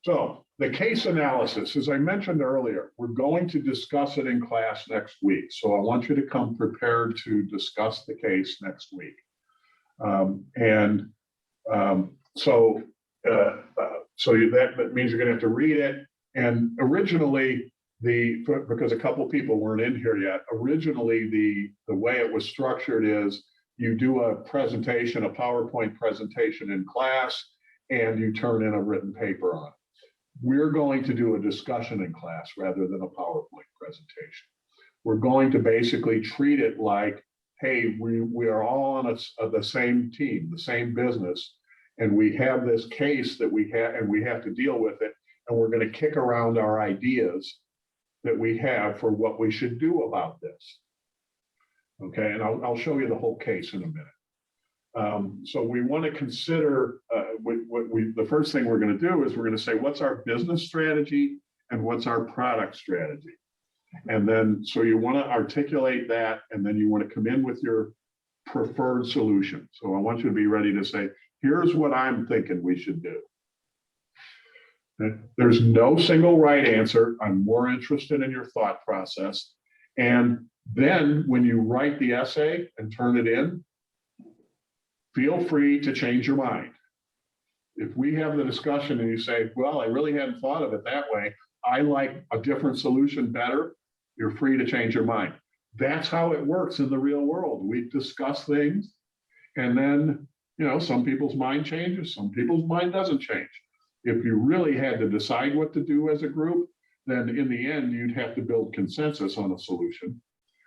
So the case analysis, as I mentioned earlier, we're going to discuss it in class next week. So I want you to come prepared to discuss the case next week. That means you're going to have to read it. And originally, because a couple people weren't in here yet, originally the way it was structured is you do a presentation, a PowerPoint presentation in class, and you turn in a written paper on it. We're going to do a discussion in class rather than a PowerPoint presentation. We're going to basically treat it like, hey, we are all on the same team, the same business, and we have this case that we have, and we have to deal with it, and we're going to kick around our ideas that we have for what we should do about this. Okay, and I'll show you the whole case in a minute. So we want to consider, the first thing we're going to do is we're going to say, what's our business strategy and what's our product strategy? And then, so you want to articulate that, and then you want to come in with your preferred solution. So I want you to be ready to say, here's what I'm thinking we should do. There's no single right answer. I'm more interested in your thought process. And then when you write the essay and turn it in, feel free to change your mind. If we have the discussion and you say, well, I really hadn't thought of it that way, I like a different solution better, you're free to change your mind. That's how it works in the real world. We discuss things, and then, some people's mind changes, some people's mind doesn't change. If you really had to decide what to do as a group, then in the end, you'd have to build consensus on a solution,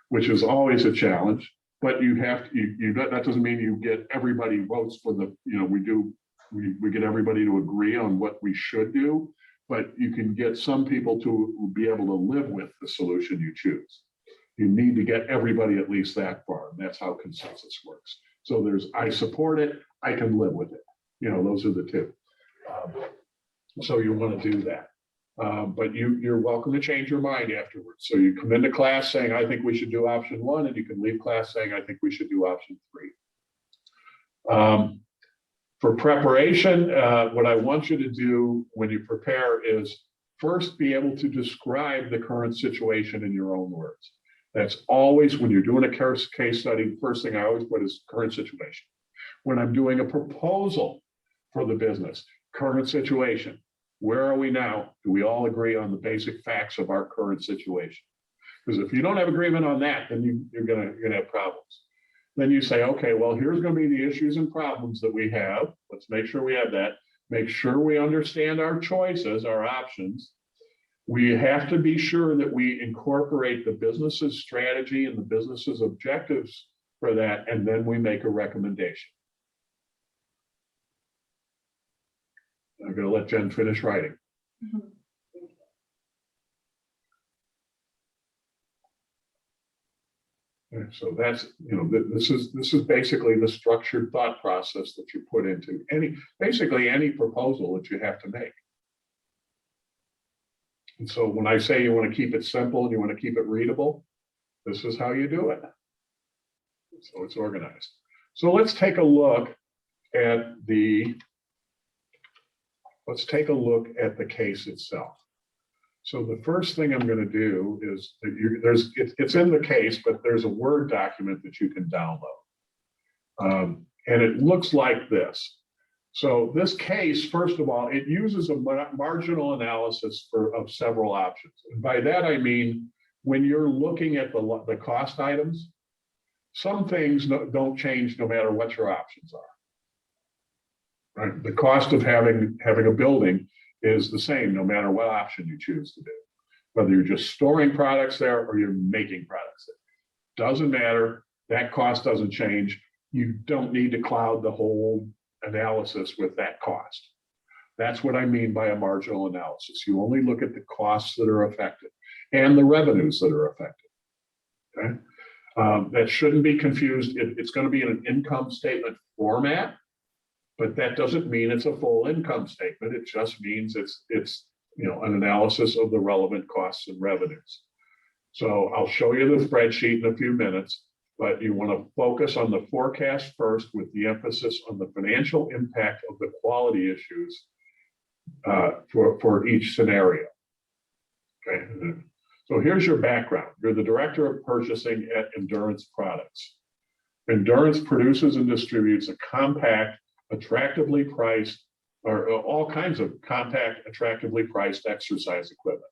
which is always a challenge. But you have to, that doesn't mean you get everybody votes for the, we get everybody to agree on what we should do, but you can get some people to be able to live with the solution you choose. You need to get everybody at least that far, and that's how consensus works. So there's, I support it, I can live with it. Those are the two. So you want to do that. But you're welcome to change your mind afterwards. So you come into class saying, I think we should do option 1, and you can leave class saying, I think we should do option 3. For preparation, what I want you to do when you prepare is first be able to describe the current situation in your own words. That's always, when you're doing a case study, first thing I always put is current situation. When I'm doing a proposal for the business, current situation. Where are we now? Do we all agree on the basic facts of our current situation? Because if you don't have agreement on that, then you're gonna have problems. Then you say, okay, well, here's going to be the issues and problems that we have. Let's make sure we have that. Make sure we understand our choices, our options. We have to be sure that we incorporate the business's strategy and the business's objectives for that, and then we make a recommendation. I'm going to let Jen finish writing. So that's, this is basically the structured thought process that you put into basically any proposal that you have to make. And so when I say you want to keep it simple and you want to keep it readable, this is how you do it. So it's organized. So let's take a look at the case itself. So the first thing I'm going to do is it's in the case, but there's a Word document that you can download. And it looks like this. So this case, first of all, it uses a marginal analysis of several options. And by that, I mean, when you're looking at the cost items, some things don't change no matter what your options are. Right? The cost of having a building is the same no matter what option you choose to do, whether you're just storing products there or you're making products there. Doesn't matter. That cost doesn't change. You don't need to cloud the whole analysis with that cost. That's what I mean by a marginal analysis. You only look at the costs that are affected and the revenues that are affected. Okay, that shouldn't be confused. It's going to be in an income statement format, but that doesn't mean it's a full income statement. It just means it's an analysis of the relevant costs and revenues. So I'll show you the spreadsheet in a few minutes, but you want to focus on the forecast first with the emphasis on the financial impact of the quality issues for each scenario. Okay. So here's your background. You're the director of purchasing at Endurance Products. Endurance produces and distributes a compact, attractively priced, or all kinds of compact, attractively priced exercise equipment.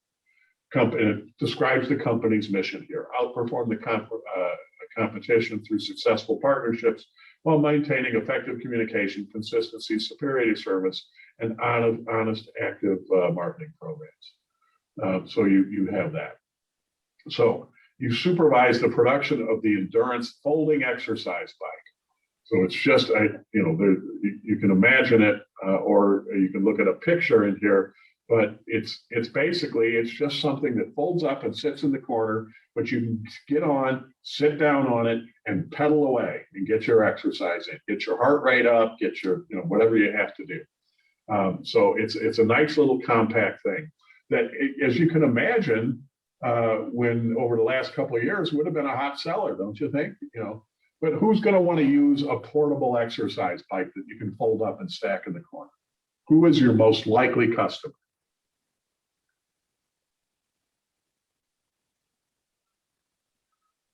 It describes the company's mission here: outperform the competition through successful partnerships while maintaining effective communication, consistency, superior service, and honest, active marketing programs. So you have that. So you supervise the production of the Endurance folding exercise bike. So it's just, you can imagine it, or you can look at a picture in here, but it's just something that folds up and sits in the corner, but you can get on, sit down on it, and pedal away and get your exercise in, get your heart rate up, get your, whatever you have to do. So it's a nice little compact thing that, as you can imagine, when over the last couple of years would have been a hot seller, don't you think? But who's going to want to use a portable exercise bike that you can fold up and stack in the corner? Who is your most likely customer?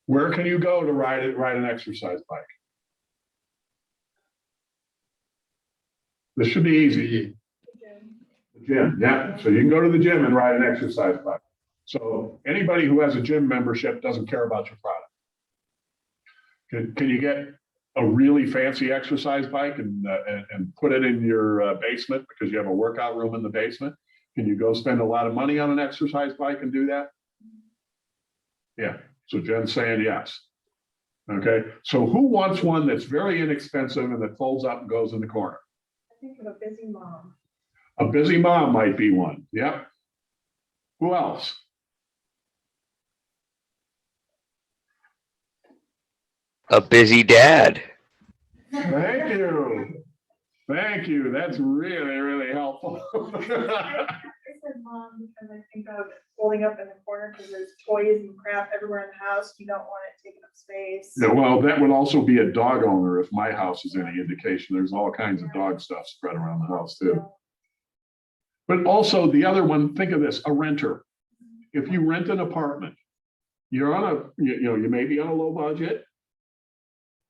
Where can you go to ride an exercise bike? This should be easy. The gym, yeah. So you can go to the gym and ride an exercise bike. So anybody who has a gym membership doesn't care about your product. Can you get a really fancy exercise bike and put it in your basement because you have a workout room in the basement? Can you go spend a lot of money on an exercise bike and do that? Yeah. So Jen's saying yes. Okay. So who wants one that's very inexpensive and that folds up and goes in the corner? I think of a busy mom. A busy mom might be one. Yep. Who else? A busy dad. Thank you. Thank you. That's really, really helpful. I said mom because I think of folding up in the corner because there's toys and crap everywhere in the house. You don't want it taking up space. Yeah, well, that would also be a dog owner if my house is any indication. There's all kinds of dog stuff spread around the house too. But also the other one, think of this, a renter. If you rent an apartment, you're on you may be on a low budget.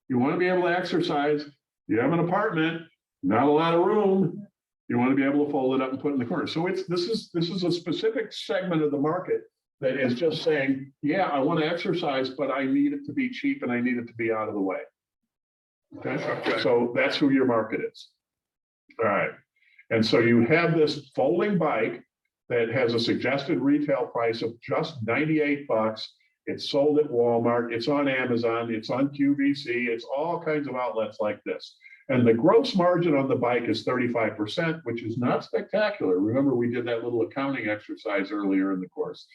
You want to be able to exercise. You have an apartment, not a lot of room. You want to be able to fold it up and put it in the corner. So this is a specific segment of the market that is just saying, yeah, I want to exercise, but I need it to be cheap and I need it to be out of the way. Okay. So that's who your market is. All right. And so you have this folding bike that has a suggested retail price of just 98 bucks. It's sold at Walmart. It's on Amazon. It's on QVC. It's all kinds of outlets like this. And the gross margin on the bike is 35%, which is not spectacular. Remember, we did that little accounting exercise earlier in the course.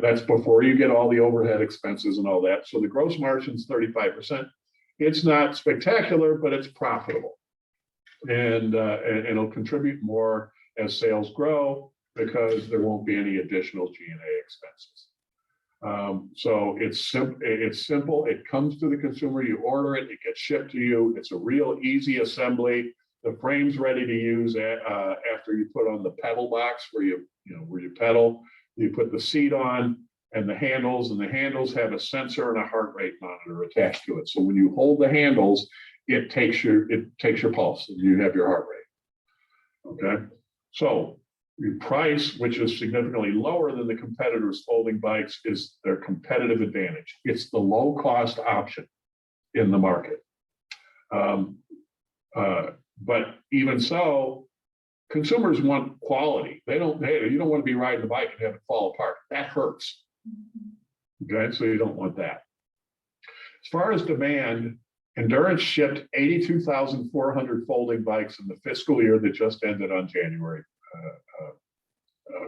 That's before you get all the overhead expenses and all that. So the gross margin is 35%. It's not spectacular, but it's profitable. And it'll contribute more as sales grow because there won't be any additional G&A expenses. So it's simple. It comes to the consumer. You order it. It gets shipped to you. It's a real easy assembly. The frame's ready to use after you put on the pedal box where you pedal. You put the seat on and the handles have a sensor and a heart rate monitor attached to it. So when you hold the handles, it takes your pulse and you have your heart rate. Okay. So the price, which is significantly lower than the competitors' folding bikes, is their competitive advantage. It's the low-cost option in the market. But even so, consumers want quality. You don't want to be riding the bike and have it fall apart. That hurts. Okay, so you don't want that. As far as demand, Endurance shipped 82,400 folding bikes in the fiscal year that just ended on January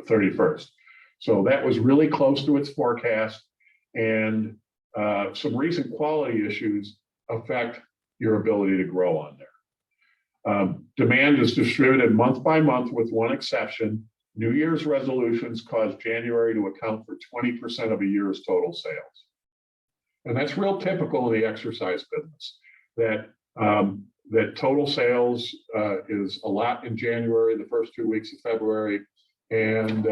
31st. So that was really close to its forecast, and some recent quality issues affect your ability to grow on there. Demand is distributed month by month with one exception. New Year's resolutions cause January to account for 20% of a year's total sales. And that's real typical in the exercise business, that that total sales is a lot in January, the first 2 weeks of February. And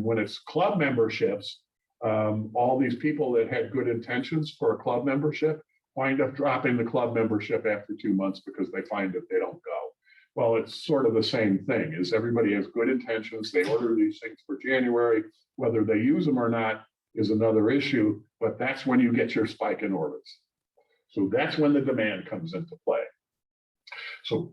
when it's club memberships, all these people that had good intentions for a club membership wind up dropping the club membership after 2 months because they find that they don't go. Well, it's sort of the same thing, is everybody has good intentions. They order these things for January. Whether they use them or not is another issue, but that's when you get your spike in orders. So that's when the demand comes into play. So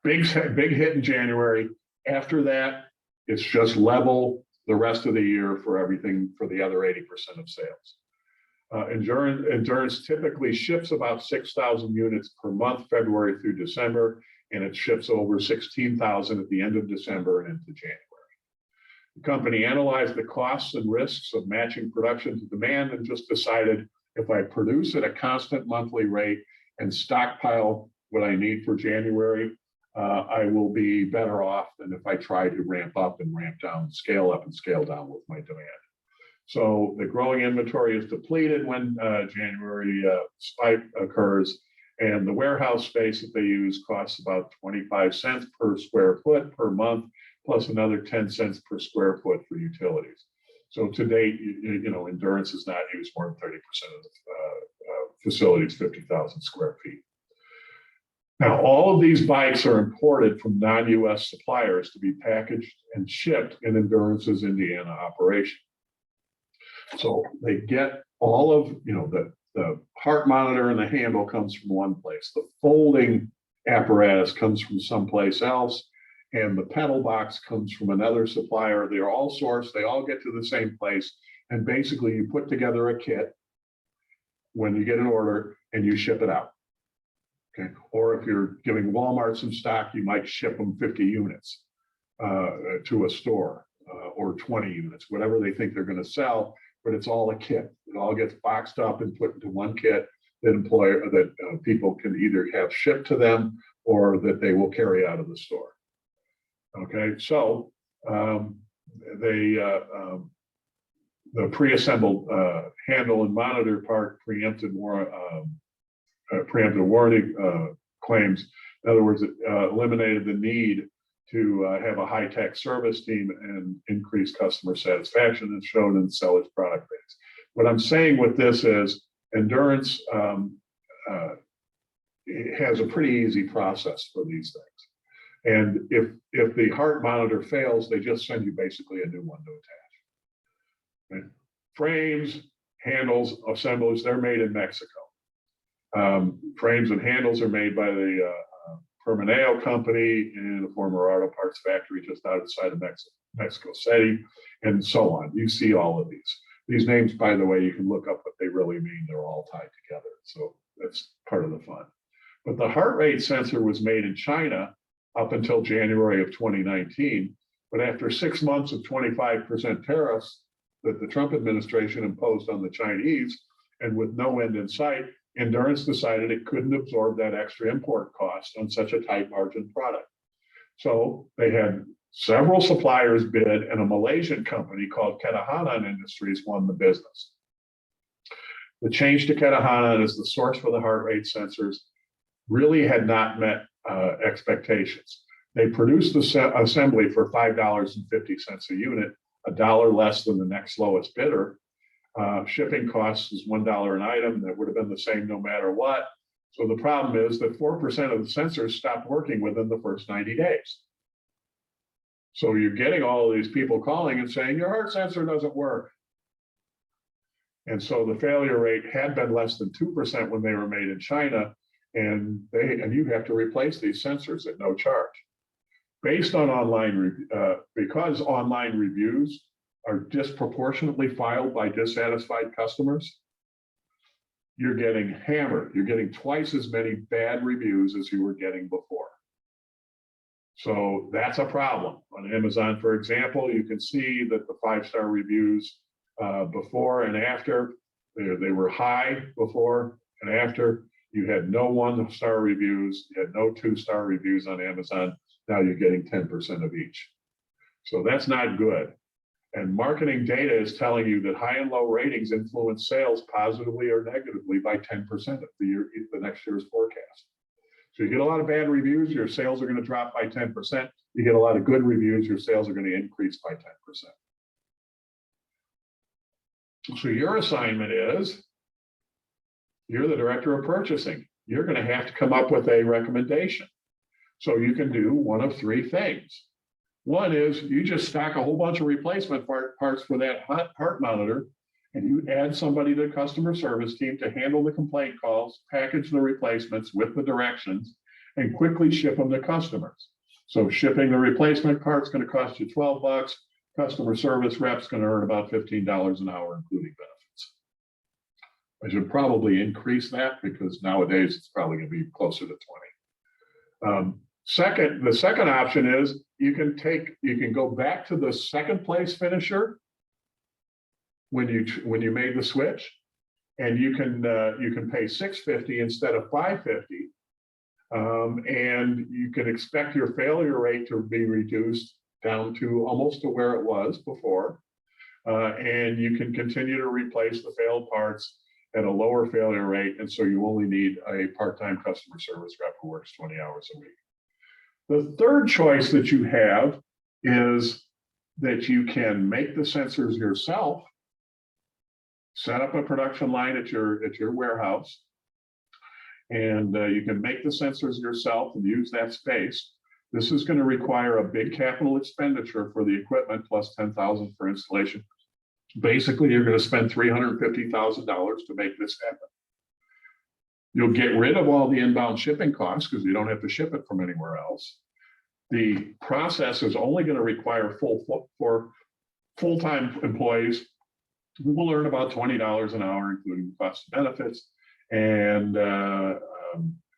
big hit in January. After that, it's just level the rest of the year for everything for the other 80% of sales. Endurance typically ships about 6,000 units per month, February through December, and it ships over 16,000 at the end of December and into January. The company analyzed the costs and risks of matching production to demand and just decided, if I produce at a constant monthly rate and stockpile what I need for January, I will be better off than if I try to ramp up and ramp down, scale up and scale down with my demand. So the growing inventory is depleted when January spike occurs, and the warehouse space that they use costs about 25 cents per square foot per month, plus another 10 cents per square foot for utilities. So to date, Endurance has not used more than 30% of the facility's 50,000 square feet. Now, all of these bikes are imported from non-US suppliers to be packaged and shipped in Endurance's Indiana operation. So they get all of, the heart monitor and the handle comes from one place. The folding apparatus comes from someplace else, and the pedal box comes from another supplier. They're all sourced, they all get to the same place. And basically you put together a kit when you get an order and you ship it out. Okay. Or if you're giving Walmart some stock, you might ship them 50 units to a store or 20 units, whatever they think they're going to sell, but it's all a kit. It all gets boxed up and put into one kit that people can either have shipped to them or that they will carry out of the store. Okay, so the pre-assembled handle and monitor part preempted warranty claims. In other words, it eliminated the need to have a high-tech service team and increase customer satisfaction as shown in the seller's product base. What I'm saying with this is Endurance has a pretty easy process for these things. And if the heart monitor fails, they just send you basically a new one to attach. Okay. Frames, handles, assemblies, they're made in Mexico. Frames and handles are made by the Permaneo company in a former auto parts factory just outside of Mexico City, and so on. You see all of these. These names, by the way, you can look up what they really mean. They're all tied together. So that's part of the fun. But the heart rate sensor was made in China up until January of 2019. But after 6 months of 25% tariffs that the Trump administration imposed on the Chinese, and with no end in sight, Endurance decided it couldn't absorb that extra import cost on such a tight margin product. So they had several suppliers bid, and a Malaysian company called Ketahanan Industries won the business. The change to Ketahanan as the source for the heart rate sensors really had not met expectations. They produced the assembly for $5.50 a unit, $1 less than the next lowest bidder. Shipping costs is $1 an item. That would have been the same no matter what. So the problem is that 4% of the sensors stopped working within the first 90 days. So you're getting all of these people calling and saying, your heart sensor doesn't work. And so the failure rate had been less than 2% when they were made in China, and you have to replace these sensors at no charge. Based on because online reviews are disproportionately filed by dissatisfied customers, you're getting hammered. You're getting twice as many bad reviews as you were getting before. So that's a problem. On Amazon, for example, you can see that the 5-star reviews before and after, they were high before and after. You had no 1-star reviews, you had no 2-star reviews on Amazon. Now you're getting 10% of each. So that's not good. And marketing data is telling you that high and low ratings influence sales positively or negatively by 10% of the next year's forecast. So you get a lot of bad reviews, your sales are going to drop by 10%. You get a lot of good reviews, your sales are going to increase by 10%. So your assignment is, you're the director of purchasing. You're going to have to come up with a recommendation. So you can do one of three things. One is you just stock a whole bunch of replacement parts for that heart monitor, and you add somebody to the customer service team to handle the complaint calls, package the replacements with the directions, and quickly ship them to customers. So shipping the replacement part's going to cost you $12. Customer service rep's going to earn about $15 an hour, including benefits. I should probably increase that because nowadays it's probably going to be closer to 20. The second option is you can go back to the second place finisher when you made the switch, and you can pay $650 instead of $550, and you can expect your failure rate to be reduced down to almost to where it was before, and you can continue to replace the failed parts at a lower failure rate, and so you only need a part-time customer service rep who works 20 hours a week. The third choice that you have is that you can make the sensors yourself, set up a production line at your warehouse, and you can make the sensors yourself and use that space. This is going to require a big capital expenditure for the equipment plus $10,000 for installation. Basically, you're going to spend $350,000 to make this happen. You'll get rid of all the inbound shipping costs because you don't have to ship it from anywhere else. The process is only going to require full-time employees who will earn about $20 an hour, including cost of benefits, and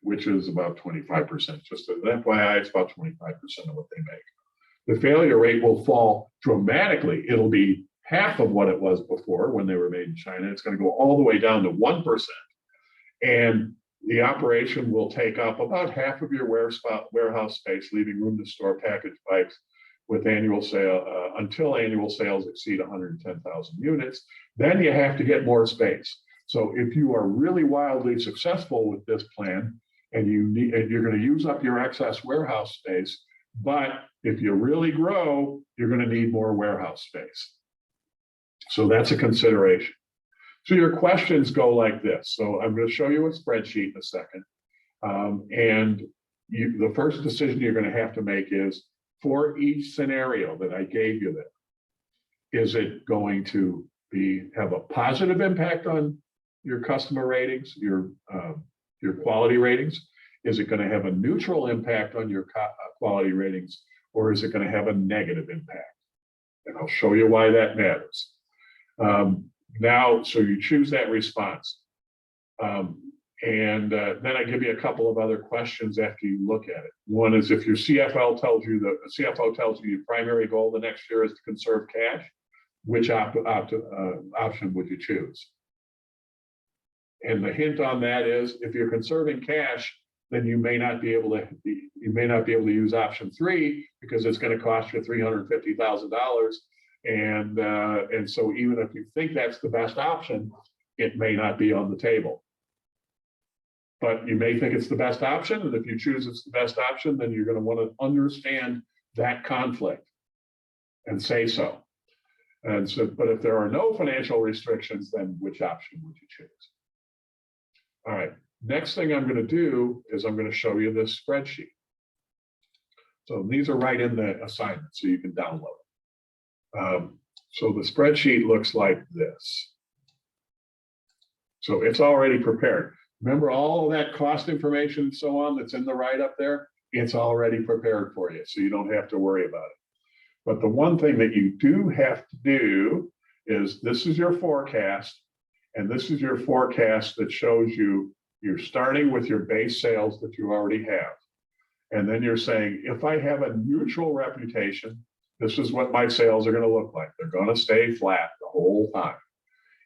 which is about 25%. Just as an FYI, it's about 25% of what they make. The failure rate will fall dramatically. It'll be half of what it was before when they were made in China. It's going to go all the way down to 1%. And the operation will take up about half of your warehouse space, leaving room to store package pipes with annual sale until annual sales exceed 110,000 units. Then you have to get more space. So if you are really wildly successful with this plan, and you're going to use up your excess warehouse space, but if you really grow, you're going to need more warehouse space. So that's a consideration. So your questions go like this. So I'm going to show you a spreadsheet in a second. The first decision you're going to have to make is, for each scenario that I gave you there, is it going to have a positive impact on your customer ratings, your quality ratings? Is it going to have a neutral impact on your quality ratings, or is it going to have a negative impact? And I'll show you why that matters. Now, so you choose that response. Then I give you a couple of other questions after you look at it. One is, if your CFO tells you your primary goal the next year is to conserve cash, which option would you choose? And the hint on that is, if you're conserving cash, then you may not be able to use option 3 because it's going to cost you $350,000. And so even if you think that's the best option, it may not be on the table. But you may think it's the best option, and if you choose it's the best option, then you're going to want to understand that conflict and say so. And so, but if there are no financial restrictions, then which option would you choose? All right, next thing I'm going to do is I'm going to show you this spreadsheet. So these are right in the assignment, so you can download it. So the spreadsheet looks like this. So it's already prepared. Remember all of that cost information and so on that's in the write-up there? It's already prepared for you, so you don't have to worry about it. But the one thing that you do have to do is, this is your forecast, and this is your forecast that shows you're starting with your base sales that you already have. And then you're saying, if I have a neutral reputation, this is what my sales are going to look like. They're going to stay flat the whole time.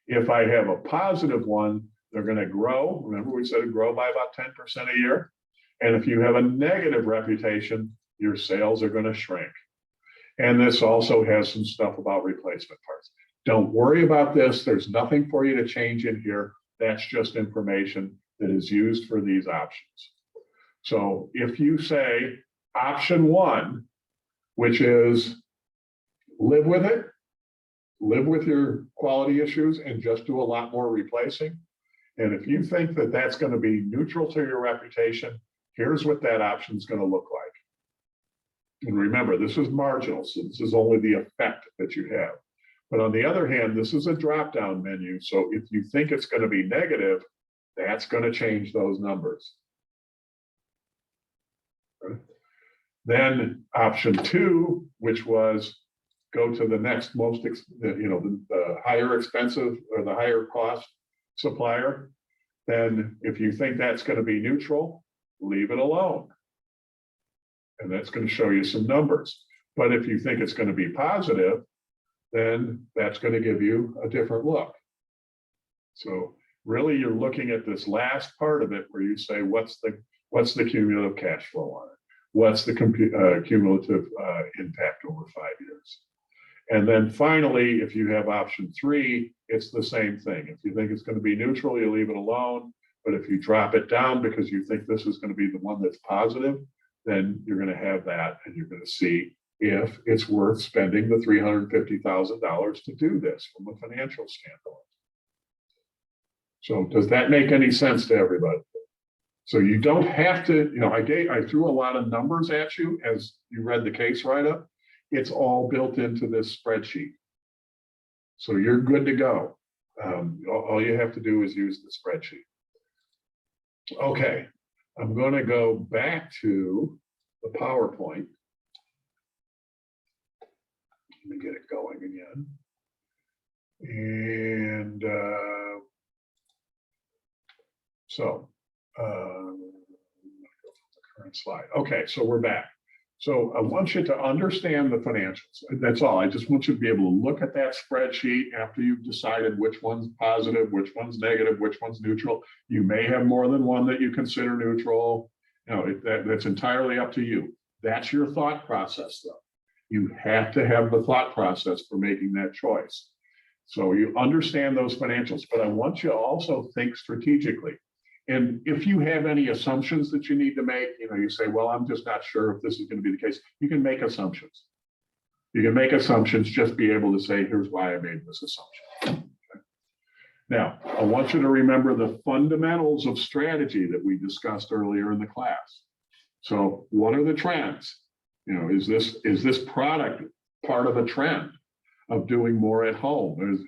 If I have a positive one, they're going to grow. Remember, we said it'd grow by about 10% a year. And if you have a negative reputation, your sales are going to shrink. And this also has some stuff about replacement parts. Don't worry about this. There's nothing for you to change in here. That's just information that is used for these options. So if you say option one, which is live with it, live with your quality issues and just do a lot more replacing. And if you think that that's going to be neutral to your reputation, here's what that option is going to look like. And remember, this is marginal, so this is only the effect that you have. But on the other hand, this is a drop-down menu. So if you think it's going to be negative, that's going to change those numbers. Then option two, which was go to the next most, the higher expensive or the higher cost supplier. Then if you think that's going to be neutral, leave it alone. And that's going to show you some numbers. But if you think it's going to be positive, then that's going to give you a different look. So really you're looking at this last part of it where you say, what's the cumulative cash flow on it? What's the cumulative impact over 5 years? And then finally, if you have option three, it's the same thing. If you think it's going to be neutral, you leave it alone. But if you drop it down because you think this is going to be the one that's positive, then you're going to have that and you're going to see if it's worth spending the $350,000 to do this from a financial standpoint. So does that make any sense to everybody? So you don't have to, I threw a lot of numbers at you as you read the case write-up. It's all built into this spreadsheet. So you're good to go. All you have to do is use the spreadsheet. Okay, I'm going to go back to the PowerPoint. Let me get it going again. And current slide. Okay, so we're back. So I want you to understand the financials. That's all. I just want you to be able to look at that spreadsheet after you've decided which one's positive, which one's negative, which one's neutral. You may have more than one that you consider neutral. That's entirely up to you. That's your thought process, though. You have to have the thought process for making that choice. So you understand those financials, but I want you to also think strategically. And if you have any assumptions that you need to make, you say, well, I'm just not sure if this is going to be the case. You can make assumptions. You can make assumptions, just be able to say, here's why I made this assumption. Okay. Now, I want you to remember the fundamentals of strategy that we discussed earlier in the class. So what are the trends? Is this product part of a trend of doing more at home,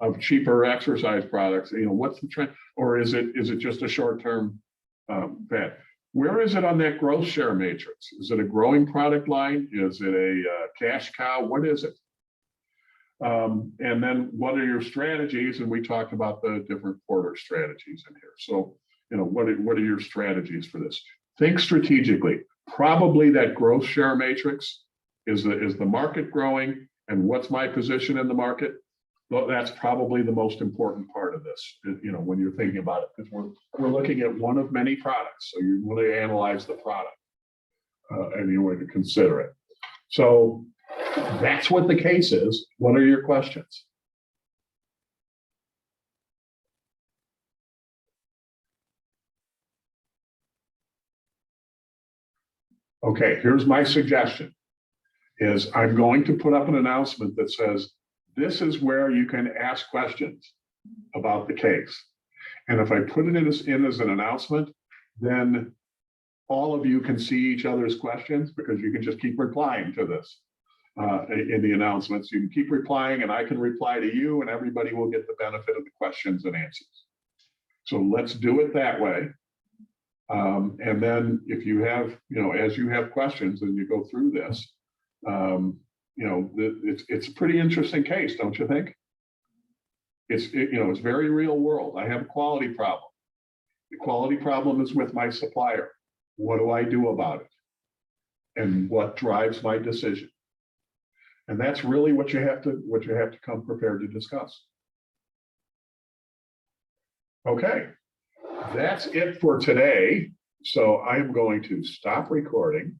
of cheaper exercise products? What's the trend? Or is it just a short-term fad? Where is it on that growth share matrix? Is it a growing product line? Is it a cash cow? What is it? And then what are your strategies? And we talked about the different Porter strategies in here. So, what are your strategies for this? Think strategically. Probably that growth share matrix is the market growing, and what's my position in the market? Well, that's probably the most important part of this, when you're thinking about it, because we're looking at one of many products. So you want to analyze the product and you want to consider it. So that's what the case is. What are your questions? Okay, here's my suggestion, is I'm going to put up an announcement that says, this is where you can ask questions about the case. And if I put it in as an announcement, then all of you can see each other's questions, because you can just keep replying to this in the announcements. You can keep replying and I can reply to you, and everybody will get the benefit of the questions and answers. So let's do it that way. And then if you have, as you have questions and you go through this, it's a pretty interesting case, don't you think? It's very real world. I have a quality problem. The quality problem is with my supplier. What do I do about it? And what drives my decision? And that's really what you have to come prepared to discuss. Okay, that's it for today. So I am going to stop recording.